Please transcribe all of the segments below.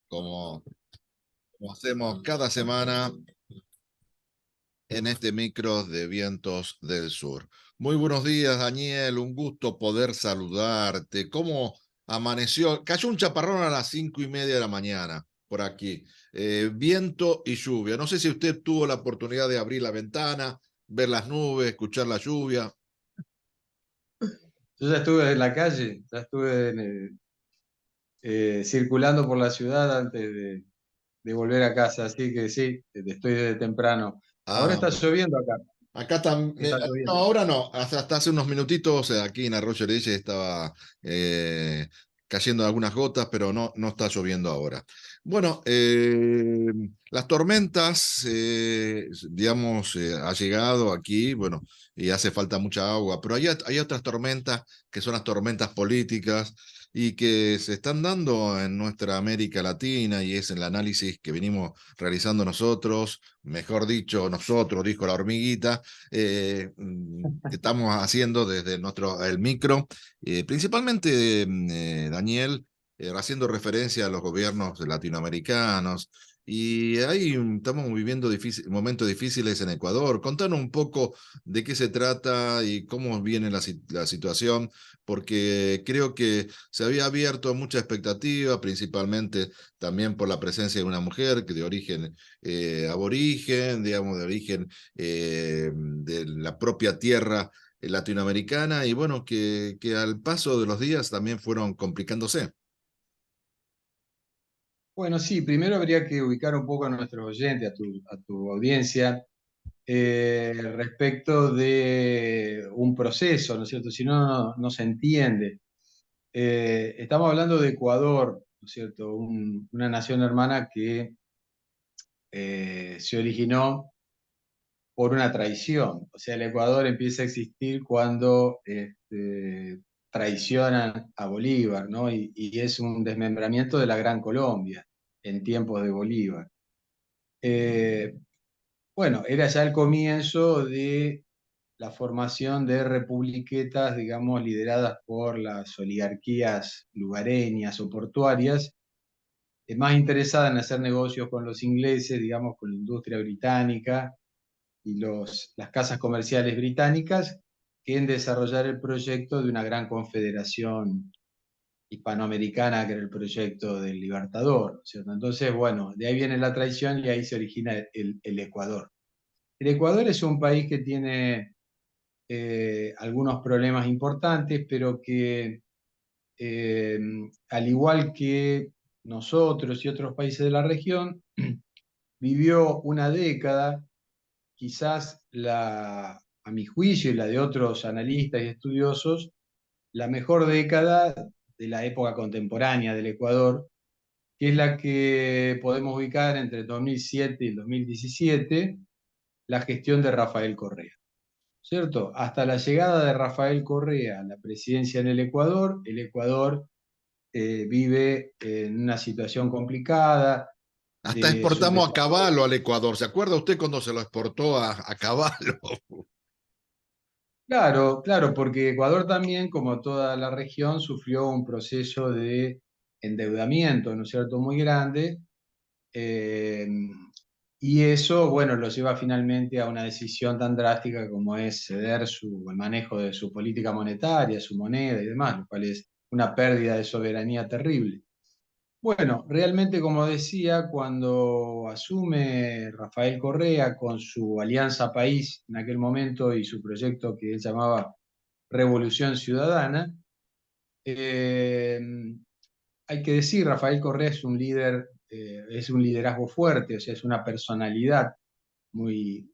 como, como hacemos cada semana en este micro de Vientos del Sur. Muy buenos días, Daniel, un gusto poder saludarte. ¿Cómo amaneció? Cayó un chaparrón a las 5:30 de la mañana por aquí. Viento y lluvia. No sé si usted tuvo la oportunidad de abrir la ventana, ver las nubes, escuchar la lluvia. Yo ya estuve en la calle, ya estuve circulando por la ciudad antes de volver a casa, así que sí, estoy desde temprano. Ahora Ah, está lloviendo acá, acá también, está no, lloviendo. ahora no, hasta hace unos minutitos aquí en Arroyo Leyes estaba cayendo algunas gotas, pero no está lloviendo ahora. Bueno, las tormentas, digamos, ha llegado aquí, bueno, y hace falta mucha agua, pero hay otras tormentas que son las tormentas políticas y que se están dando en nuestra América Latina y es el análisis que venimos realizando nosotros, mejor dicho, nosotros, dijo la hormiguita, que estamos haciendo desde el micro, principalmente, Daniel, haciendo referencia a los gobiernos latinoamericanos. Y ahí estamos viviendo momentos difíciles en Ecuador. Contanos un poco de qué se trata y cómo viene la situación, porque creo que se había abierto mucha expectativa, principalmente también por la presencia de una mujer que de origen aborigen, digamos, de origen de la propia tierra latinoamericana y bueno, que al paso de los días también fueron complicándose. Bueno, sí, primero habría que ubicar un poco a nuestros oyentes, a tu audiencia, respecto de un proceso, ¿no es cierto? Si no se entiende. Estamos hablando de Ecuador, ¿no es cierto? Una nación hermana que se originó por una traición. O sea, el Ecuador empieza a existir cuando traicionan a Bolívar, ¿no? Y es un desmembramiento de la Gran Colombia en tiempos de Bolívar. Eh, bueno, era ya el comienzo de la formación de republiquetas, digamos, lideradas por las oligarquías lugareñas o portuarias, más interesadas en hacer negocios con los ingleses, digamos, con la industria británica y las casas comerciales británicas, que en desarrollar el proyecto de una gran confederación hispanoamericana, que era el proyecto del Libertador, ¿cierto? Entonces, bueno, de ahí viene la traición y ahí se origina el Ecuador. El Ecuador es un país que tiene algunos problemas importantes, pero que eh, al igual que nosotros y otros países de la región, vivió una década, quizás a mi juicio y la de otros analistas y estudiosos, la mejor década de la época contemporánea del Ecuador, que es la que podemos ubicar entre el 2007 y el 2017, la gestión de Rafael Correa. ¿Cierto? Hasta la llegada de Rafael Correa a la presidencia en el Ecuador vive en una situación complicada Hasta de exportamos a subdesarrollo. caballo al Ecuador. ¿Se acuerda usted cuando se lo exportó a caballo? Claro, claro, porque Ecuador también, como toda la región, sufrió un proceso de endeudamiento, ¿no es cierto?, muy grande, eh, y eso, bueno, lo lleva finalmente a una decisión tan drástica como es ceder el manejo de su política monetaria, su moneda y demás, lo cual es una pérdida de soberanía terrible. Bueno, realmente, como decía, cuando asume Rafael Correa con su Alianza País en aquel momento y su proyecto que él llamaba Revolución Ciudadana, eh, hay que decir, Rafael Correa es un líder, es un liderazgo fuerte, o sea, es una personalidad muy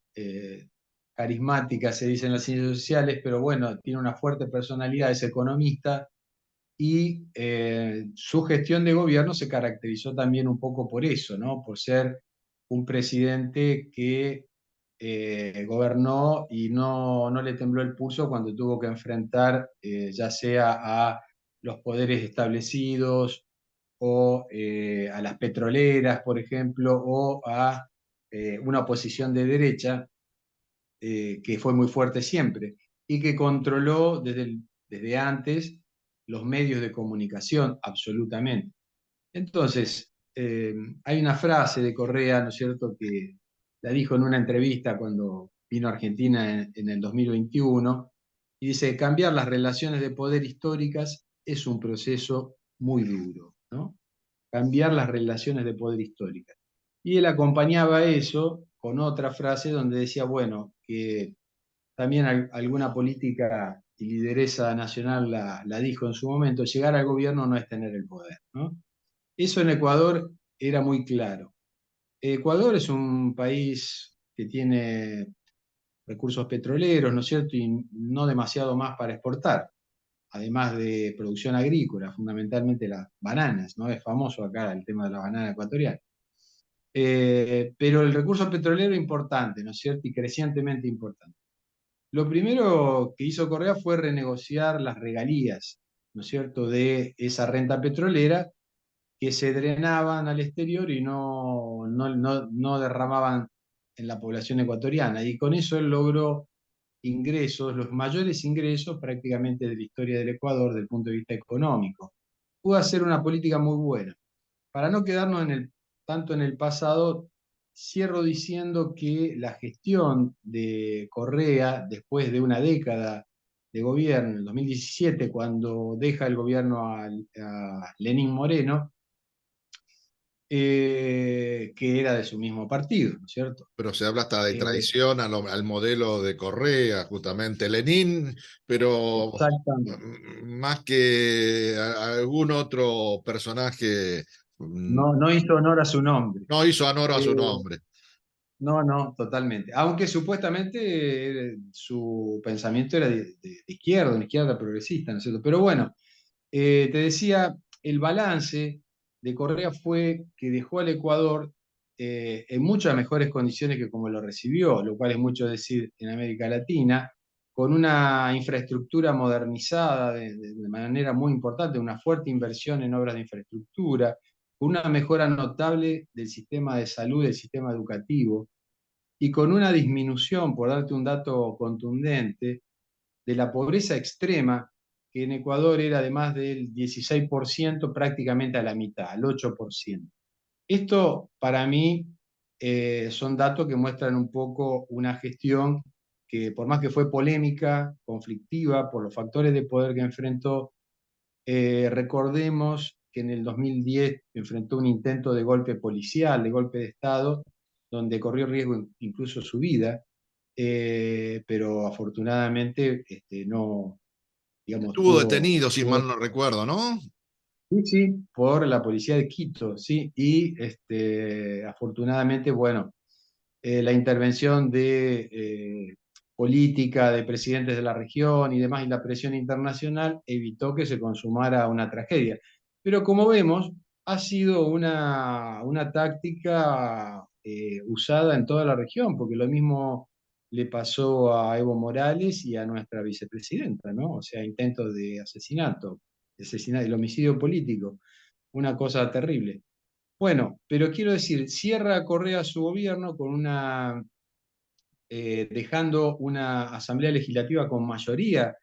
carismática, se dice en las ciencias sociales, pero bueno, tiene una fuerte personalidad, es economista y su gestión de gobierno se caracterizó también un poco por eso, ¿no? Por ser un presidente que gobernó y no le tembló el pulso cuando tuvo que enfrentar ya sea a los poderes establecidos o a las petroleras, por ejemplo, o a una oposición de derecha que fue muy fuerte siempre y que controló desde antes los medios de comunicación absolutamente. Entonces, eh, hay una frase de Correa, ¿no es cierto?, que la dijo en una entrevista cuando vino a Argentina en el 2021, y dice, cambiar las relaciones de poder históricas es un proceso muy duro, ¿no? Cambiar las relaciones de poder históricas. Y él acompañaba eso con otra frase donde decía, bueno, que también alguna política y lideresa nacional la dijo en su momento, llegar al gobierno no es tener el poder, ¿no? Eso en Ecuador era muy claro. Ecuador es un país que tiene recursos petroleros, ¿no es cierto? Y no demasiado más para exportar, además de producción agrícola, fundamentalmente las bananas, ¿no? Es famoso acá el tema de la banana ecuatoriana. Pero el recurso petrolero es importante, ¿no es cierto? Y crecientemente importante. Lo primero que hizo Correa fue renegociar las regalías, ¿no es cierto?, de esa renta petrolera que se drenaban al exterior y no derramaban en la población ecuatoriana. Y con eso él logró ingresos, los mayores ingresos prácticamente de la historia del Ecuador desde el punto de vista económico. Pudo hacer una política muy buena. Para no quedarnos tanto en el pasado, cierro diciendo que la gestión de Correa, después de una década de gobierno, en el 2017, cuando deja el gobierno a Lenín Moreno, que era de su mismo partido, ¿no es cierto? Pero se habla hasta de Eh, traición al modelo de Correa, justamente Lenin, pero exactamente. más que algún otro personaje, No hizo honor a su nombre. no hizo honor a Eh, su nombre. no, no, totalmente. Aunque supuestamente su pensamiento era de izquierda, una izquierda progresista, ¿no es cierto? Pero bueno, te decía, el balance de Correa fue que dejó al Ecuador en muchas mejores condiciones que como lo recibió, lo cual es mucho decir en América Latina, con una infraestructura modernizada de manera muy importante, una fuerte inversión en obras de infraestructura, con una mejora notable del sistema de salud, del sistema educativo, y con una disminución, por darte un dato contundente, de la pobreza extrema, que en Ecuador era de más del 16%, prácticamente a la mitad, al 8%. Esto para mí son datos que muestran un poco una gestión que por más que fue polémica, conflictiva, por los factores de poder que enfrentó, recordemos que en el 2010 enfrentó un intento de golpe policial, de golpe de Estado, donde corrió riesgo incluso su vida, pero afortunadamente no, digamos, Estuvo tuvo, detenido, si mal no recuerdo, ¿no? sí, sí, por la policía de Quito, sí, y afortunadamente, bueno, la intervención de política de presidentes de la región y demás, y la presión internacional evitó que se consumara una tragedia. Pero como vemos, ha sido una táctica usada en toda la región, porque lo mismo le pasó a Evo Morales y a nuestra vicepresidenta, ¿no? O sea, intentos de asesinato, el homicidio político, una cosa terrible. Bueno, pero quiero decir, cierra Correa su gobierno con dejando una asamblea legislativa con mayoría,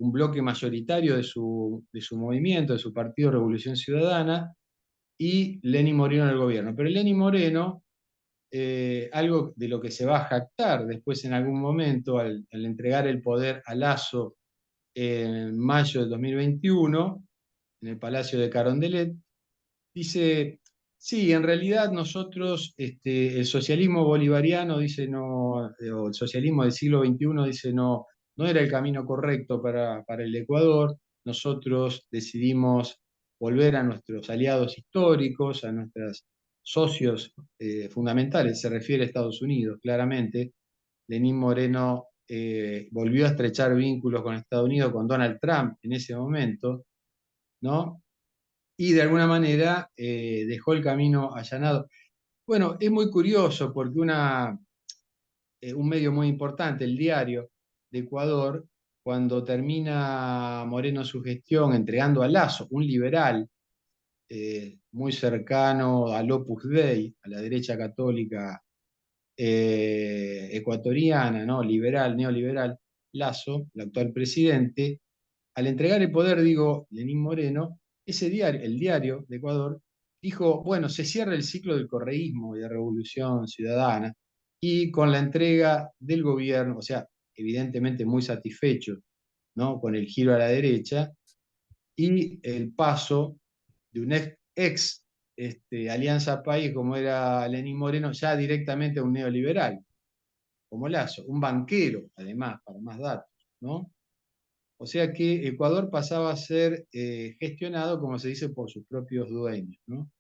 un bloque mayoritario de su movimiento, de su partido Revolución Ciudadana, y Lenín Moreno en el gobierno. Pero Lenín Moreno, algo de lo que se va a jactar después en algún momento al entregar el poder a Lasso en mayo del 2021, en el Palacio de Carondelet, dice, sí, en realidad nosotros, el socialismo bolivariano dice no, o el socialismo del siglo XXI dice no, no era el camino correcto para el Ecuador. Nosotros decidimos volver a nuestros aliados históricos, a nuestros socios fundamentales, se refiere a Estados Unidos, claramente. Lenín Moreno volvió a estrechar vínculos con Estados Unidos, con Donald Trump en ese momento, ¿no? Y de alguna manera dejó el camino allanado. Bueno, es muy curioso porque un medio muy importante, el Diario de Ecuador, cuando termina Moreno su gestión entregando a Lasso, un liberal muy cercano al Opus Dei, a la derecha católica ecuatoriana, ¿no? Liberal, neoliberal, Lasso, el actual presidente, al entregar el poder, digo, Lenín Moreno, ese diario, el diario de Ecuador, dijo, bueno, se cierra el ciclo del correísmo y de revolución ciudadana, y con la entrega del gobierno, o sea, evidentemente muy satisfecho, ¿no?, con el giro a la derecha y el paso de un ex Alianza País, como era Lenín Moreno, ya directamente a un neoliberal, como Lasso, un banquero, además, para más datos, ¿no? O sea que Ecuador pasaba a ser gestionado, como se dice, por sus propios dueños, ¿no?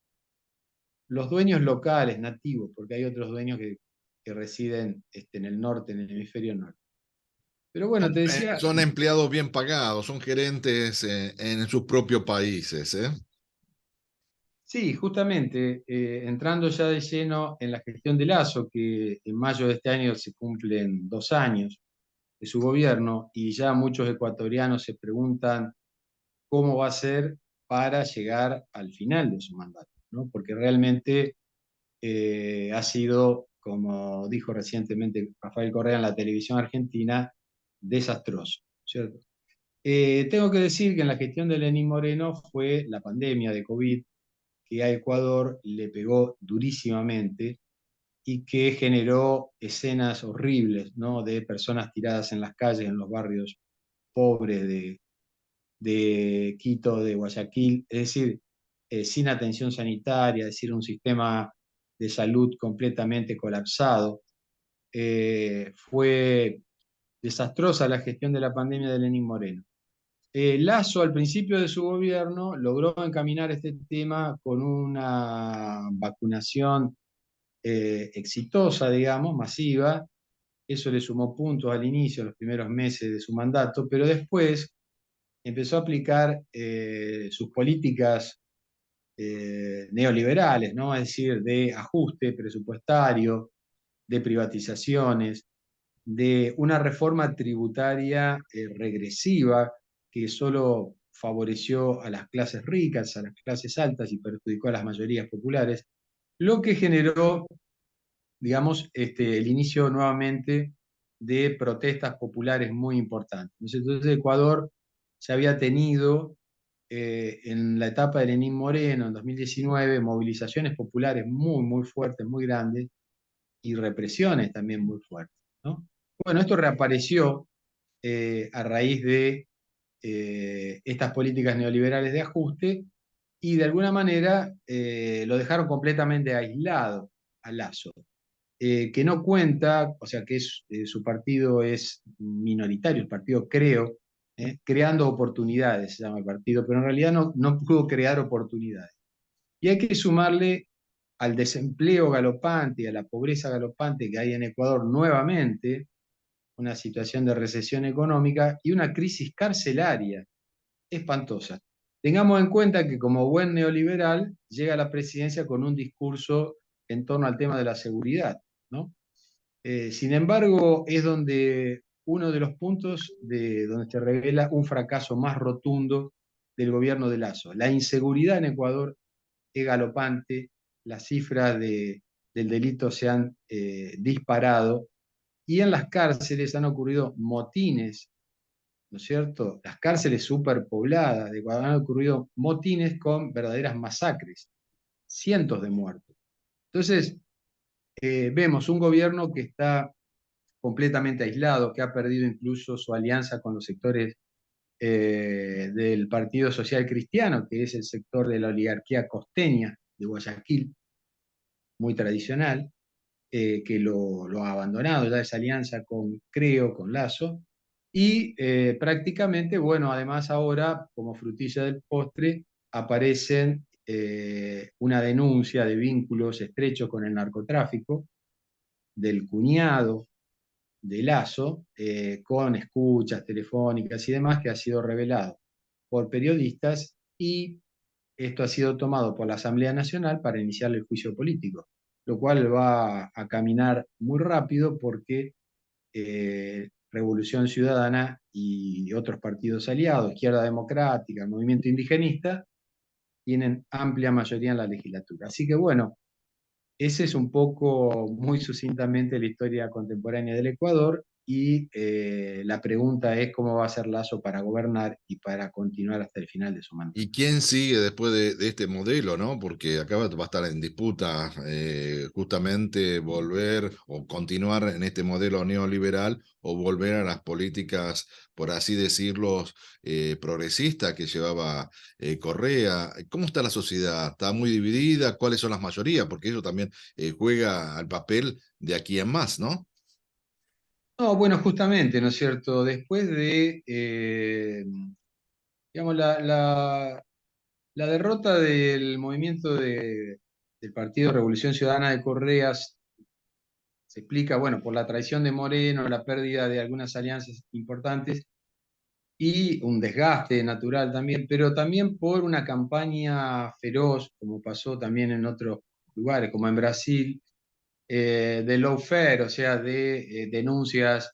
Los dueños locales, nativos, porque hay otros dueños que residen en el norte, en el hemisferio norte. Pero bueno, te decía, Son empleados bien pagados, son gerentes en sus propios países, ¿eh? sí, justamente, entrando ya de lleno en la gestión de Lasso, que en mayo de este año se cumplen 2 años de su gobierno, y ya muchos ecuatorianos se preguntan cómo va a ser para llegar al final de su mandato, ¿no? Porque realmente ha sido, como dijo recientemente Rafael Correa en la televisión argentina, desastroso, ¿cierto? Tengo que decir que en la gestión de Lenín Moreno fue la pandemia de COVID que a Ecuador le pegó durísimamente y que generó escenas horribles, ¿no?, de personas tiradas en las calles, en los barrios pobres de Quito, de Guayaquil, es decir, sin atención sanitaria, es decir, un sistema de salud completamente colapsado. Fue desastrosa la gestión de la pandemia de Lenín Moreno. Lasso, al principio de su gobierno, logró encaminar este tema con una vacunación exitosa, digamos, masiva. Eso le sumó puntos al inicio, los primeros meses de su mandato, pero después empezó a aplicar sus políticas neoliberales, ¿no? Es decir, de ajuste presupuestario, de privatizaciones, de una reforma tributaria regresiva que solo favoreció a las clases ricas, a las clases altas y perjudicó a las mayorías populares, lo que generó, digamos, el inicio nuevamente de protestas populares muy importantes. Entonces Ecuador se había tenido en la etapa de Lenín Moreno, en 2019, movilizaciones populares muy, muy fuertes, muy grandes, y represiones también muy fuertes, ¿no? Bueno, esto reapareció a raíz de estas políticas neoliberales de ajuste y de alguna manera lo dejaron completamente aislado a Lasso, que no cuenta, o sea que su partido es minoritario, el partido Creo, creando oportunidades, se llama el partido, pero en realidad no pudo crear oportunidades. Y hay que sumarle al desempleo galopante y a la pobreza galopante que hay en Ecuador nuevamente, una situación de recesión económica y una crisis carcelaria espantosa. Tengamos en cuenta que como buen neoliberal llega a la presidencia con un discurso en torno al tema de la seguridad, ¿no? Sin embargo, es donde uno de los puntos donde se revela un fracaso más rotundo del gobierno de Lasso. La inseguridad en Ecuador es galopante, las cifras del delito se han disparado y en las cárceles han ocurrido motines, ¿no es cierto? Las cárceles superpobladas de Ecuador han ocurrido motines con verdaderas masacres, cientos de muertos. Entonces, vemos un gobierno que está completamente aislado, que ha perdido incluso su alianza con los sectores del Partido Social Cristiano, que es el sector de la oligarquía costeña de Guayaquil, muy tradicional, que lo ha abandonado ya esa alianza con Creo, con Lasso, y prácticamente, bueno, además ahora, como frutilla del postre, aparecen una denuncia de vínculos estrechos con el narcotráfico del cuñado de Lasso, con escuchas telefónicas y demás, que ha sido revelado por periodistas y esto ha sido tomado por la Asamblea Nacional para iniciar el juicio político, lo cual va a caminar muy rápido porque Revolución Ciudadana y otros partidos aliados, Izquierda Democrática, Movimiento Indigenista, tienen amplia mayoría en la legislatura. Así que bueno, ese es un poco, muy sucintamente, la historia contemporánea del Ecuador y la pregunta es cómo va a ser Lasso para gobernar y para continuar hasta el final de su mandato. ¿Y quién sigue después de este modelo, no? Porque acá va a estar en disputa justamente volver o continuar en este modelo neoliberal o volver a las políticas, por así decirlo, progresistas que llevaba Correa. ¿Cómo está la sociedad? ¿Está muy dividida? ¿Cuáles son las mayorías? Porque eso también juega al papel de aquí en más, ¿no? No, bueno, justamente, ¿no es cierto? Después de, digamos, la derrota del movimiento del Partido Revolución Ciudadana de Correas se explica, bueno, por la traición de Moreno, la pérdida de algunas alianzas importantes y un desgaste natural también, pero también por una campaña feroz, como pasó también en otros lugares, como en Brasil, de lawfare, o sea, de denuncias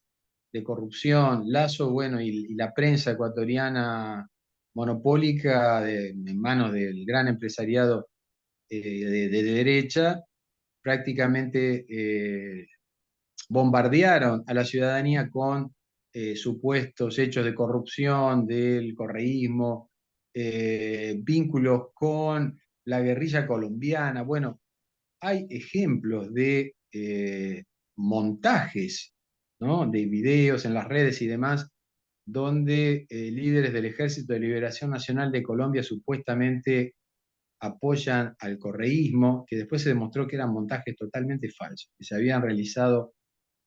de corrupción. Lasso, bueno, y la prensa ecuatoriana monopólica en manos del gran empresariado de derecha, prácticamente bombardearon a la ciudadanía con supuestos hechos de corrupción del correísmo, vínculos con la guerrilla colombiana. Bueno, hay ejemplos de montajes, ¿no? De videos en las redes y demás, donde líderes del Ejército de Liberación Nacional de Colombia supuestamente apoyan al correísmo, que después se demostró que eran montajes totalmente falsos, que se habían realizado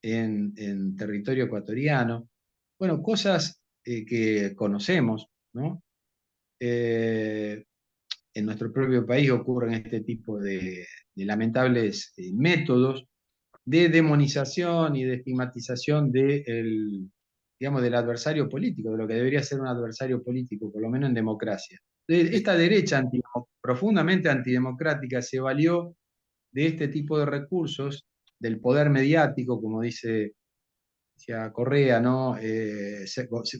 en territorio ecuatoriano. Bueno, cosas que conocemos, ¿no? Eh, en nuestro propio país ocurren este tipo de lamentables métodos de demonización y de estigmatización digamos, del adversario político, de lo que debería ser un adversario político, por lo menos en democracia. Eh, Esta derecha profundamente antidemocrática se valió de este tipo de recursos, del poder mediático, como decía Correa, ¿no?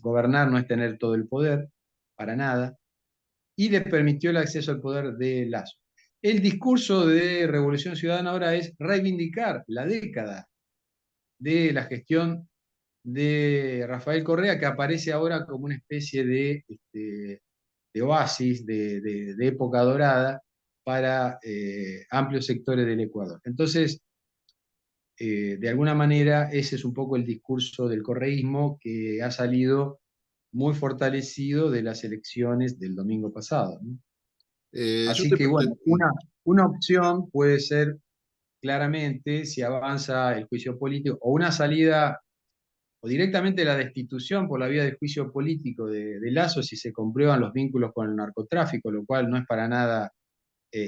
Gobernar no es tener todo el poder, para nada, y le permitió el acceso al poder de Lazo. El discurso de Revolución Ciudadana ahora es reivindicar la década de la gestión de Rafael Correa, que aparece ahora como una especie de oasis, de época dorada para amplios sectores del Ecuador. Entonces, de alguna manera, ese es un poco el discurso del correísmo que ha salido muy fortalecido de las elecciones del domingo pasado, ¿no? yo Así te, que, bueno, una opción puede ser claramente, si avanza el juicio político, o una salida, o directamente la destitución por la vía del juicio político de Lazo, si se comprueban los vínculos con el narcotráfico, lo cual no es para nada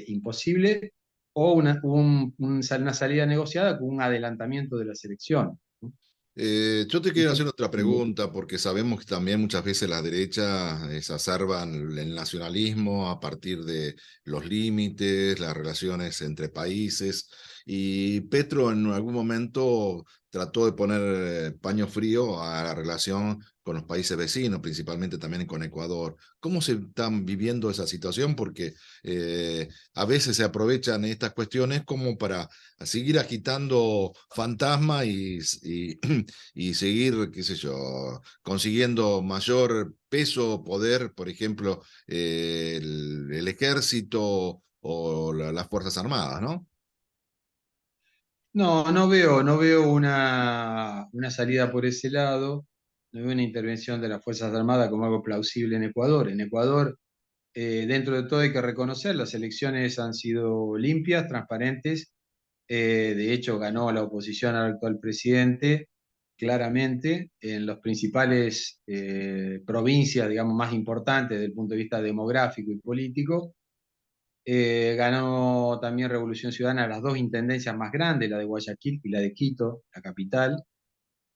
imposible, o una salida negociada con un adelantamiento de las elecciones, ¿no? Yo te quiero Eso, hacer otra pregunta, porque sabemos que también muchas veces la derecha exacerban el nacionalismo a partir de los límites, las relaciones entre países, y Petro en algún momento trató de poner paño frío a la relación con los países vecinos, principalmente también con Ecuador. ¿Cómo se están viviendo esa situación? Porque a veces se aprovechan estas cuestiones como para seguir agitando fantasma y seguir, qué sé yo, consiguiendo mayor peso, poder, por ejemplo, el ejército o las Fuerzas Armadas, ¿no? no veo una salida por ese lado, no veo una intervención de las Fuerzas Armadas como algo plausible en Ecuador. En Ecuador, dentro de todo hay que reconocer, las elecciones han sido limpias, transparentes. De hecho, ganó la oposición al actual presidente claramente en las principales provincias, digamos, más importantes desde el punto de vista demográfico y político. Ganó también Revolución Ciudadana las dos intendencias más grandes, la de Guayaquil y la de Quito, la capital.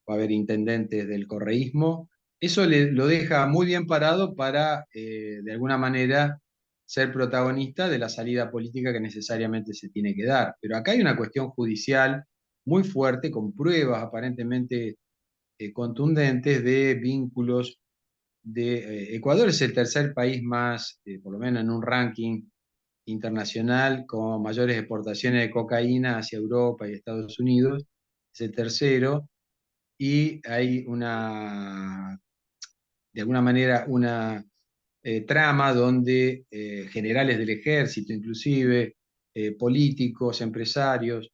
Va a haber intendentes del correísmo. Eso lo deja muy bien parado para, de alguna manera, ser protagonista de la salida política que necesariamente se tiene que dar. Pero acá hay una cuestión judicial muy fuerte, con pruebas aparentemente contundentes de vínculos Ecuador es el tercer país más, por lo menos en un ranking internacional, con mayores exportaciones de cocaína hacia Europa y Estados Unidos. Es el tercero. y hay de alguna manera, una trama donde generales del ejército, inclusive, políticos, empresarios,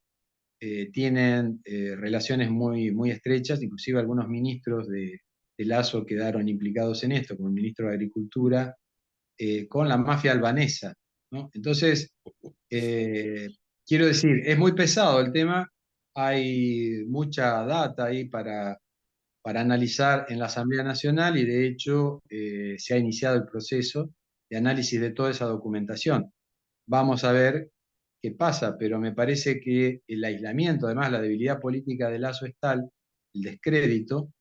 tienen relaciones muy estrechas, inclusive algunos ministros de Lasso quedaron implicados en esto, como el ministro de Agricultura, con la mafia albanesa, ¿no? Entonces, eh, quiero decir, es muy pesado el tema, hay mucha data ahí para analizar en la Asamblea Nacional y de hecho se ha iniciado el proceso de análisis de toda esa documentación. Vamos a ver qué pasa, pero me parece que el aislamiento, además la debilidad política de Lazo es tal, el descrédito,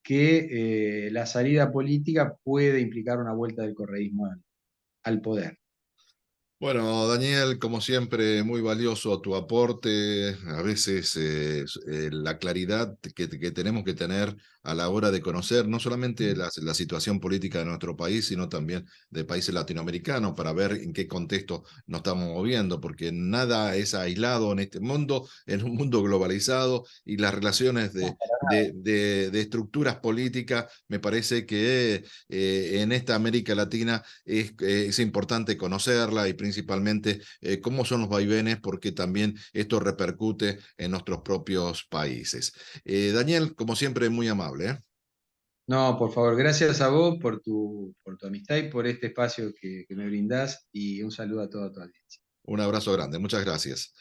que la salida política puede implicar una vuelta del correísmo al poder. Bueno, Daniel, como siempre, muy valioso tu aporte. A veces la claridad que tenemos que tener a la hora de conocer no solamente la situación política de nuestro país, sino también de países latinoamericanos, para ver en qué contexto nos estamos moviendo, porque nada es aislado en este mundo, en un mundo globalizado, y las relaciones de estructuras políticas, me parece que en esta América Latina es importante conocerla y principalmente cómo son los vaivenes, porque también esto repercute en nuestros propios países. Daniel, como siempre, muy amable, ¿eh? No, por favor, gracias a vos por tu amistad y por este espacio que me brindás y un saludo a toda tu audiencia. Un abrazo grande, muchas gracias.